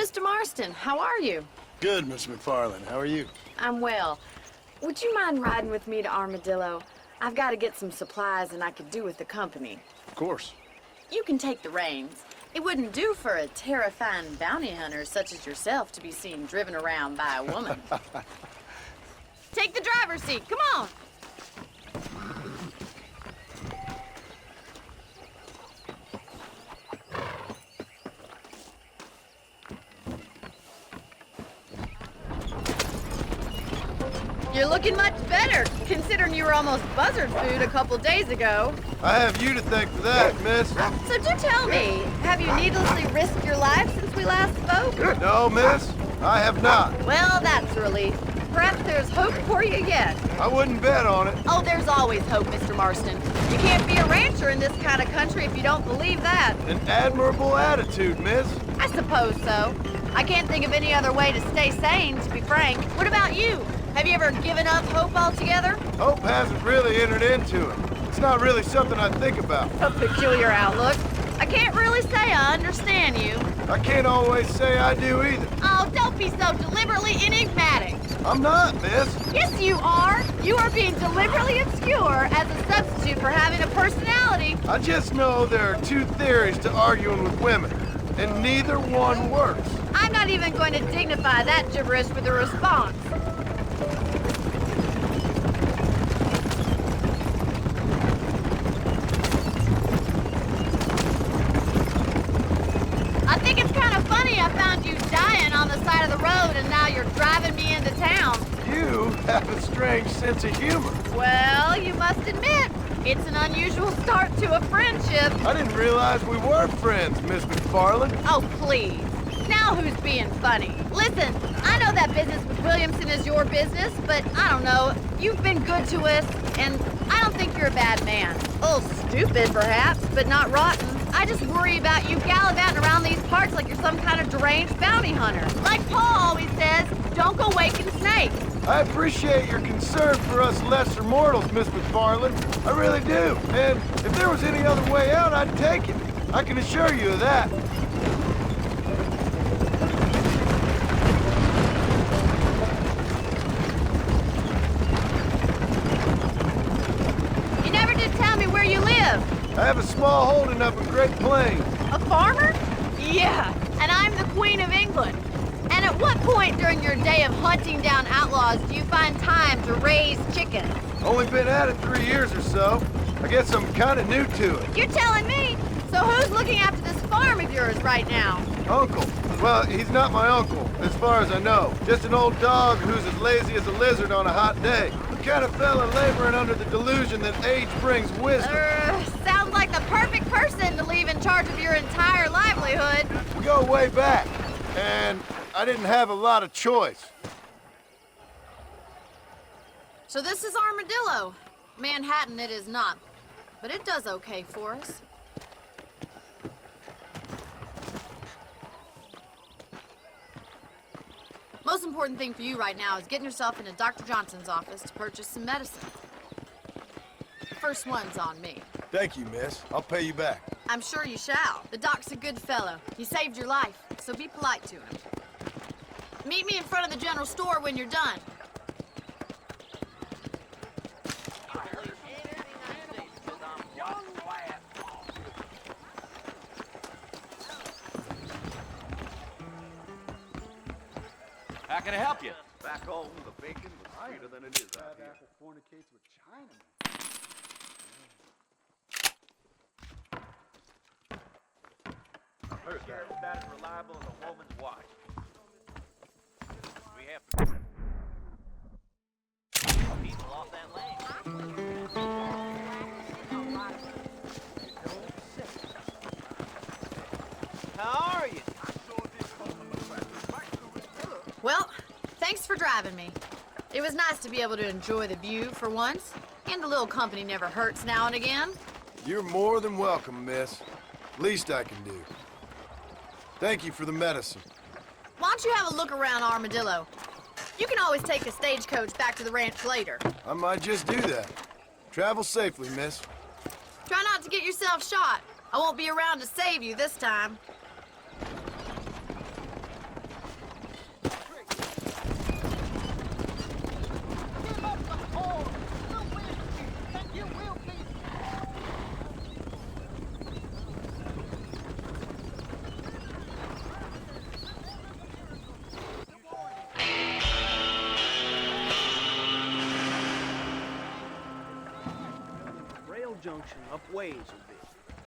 Mr. Marston. How are you? Good, Miss McFarland. How are you? I'm well. Would you mind riding with me to Armadillo? I've got to get some supplies and I could do with the company. Of course. You can take the reins. It wouldn't do for a terrifying bounty hunter such as yourself to be seen driven around by a woman. Take the driver's seat. Come on. You're looking much better, considering you were almost buzzard food a couple days ago. I have you to thank for that, miss. So do tell me, have you needlessly risked your life since we last spoke? No, miss, I have not. Well, that's a relief. Perhaps there's hope for you yet. I wouldn't bet on it. Oh, there's always hope, Mr. Marston. You can't be a rancher in this kind of country if you don't believe that. An admirable attitude, miss. I suppose so. I can't think of any other way to stay sane, to be frank. What about you? Have you ever given up hope altogether? Hope hasn't really entered into it. It's not really something I think about. A peculiar outlook. I can't really say I understand you. I can't always say I do either. Oh, don't be so deliberately enigmatic. I'm not, miss. Yes, you are. You are being deliberately obscure as a substitute for having a personality. I just know there are two theories to arguing with women, and neither one works. I'm not even going to dignify that gibberish with a response. I think it's kind of funny I found you dying on the side of the road and now you're driving me into town. You have a strange sense of humor. Well, you must admit, it's an unusual start to a friendship. I didn't realize we were friends, Miss McFarland. Oh, please. Now who's being funny? Listen, I know that business with Williamson is your business, but I don't know. You've been good to us, and I don't think you're a bad man. A little stupid, perhaps, but not rotten. I just worry about you gallivanting around these parts like you're some kind of deranged bounty hunter. Like Paul always says, don't go waking snakes. I appreciate your concern for us lesser mortals, Miss McFarland. I really do. And if there was any other way out, I'd take it. I can assure you of that. You never did tell me where you live. I have a small holding up in Great Plains. A farmer? Yeah, and I'm the Queen of England. And at what point during your day of hunting down outlaws do you find time to raise chickens? Only been at it 3 years or so. I guess I'm kind of new to it. You're telling me? So who's looking after this farm of yours right now? Uncle. Well, he's not my uncle, as far as I know. Just an old dog who's as lazy as a lizard on a hot day. The kind of fella laboring under the delusion that age brings wisdom. Sounds like the perfect person to leave in charge of your entire livelihood. We go way back, and I didn't have a lot of choice. So this is Armadillo. Manhattan it is not, but it does okay for us. Most important thing for you right now is getting yourself into Dr. Johnson's office to purchase some medicine. First one's on me. Thank you, miss. I'll pay you back. I'm sure you shall. The doc's a good fellow. He saved your life, so be polite to him. Meet me in front of the general store when you're done. How can I help you? Back home, the bacon was sweeter than it is out here. Fornicates with Chinaman. Heard that. About as reliable as a woman's watch. We have to. People off that lane. How are you? Well, thanks for driving me. It was nice to be able to enjoy the view for once, and a little company never hurts now and again. You're more than welcome, miss. Least I can do. Thank you for the medicine. Why don't you have a look around Armadillo? You can always take a stagecoach back to the ranch later. I might just do that. Travel safely, miss. Try not to get yourself shot. I won't be around to save you this time. junction up ways will be.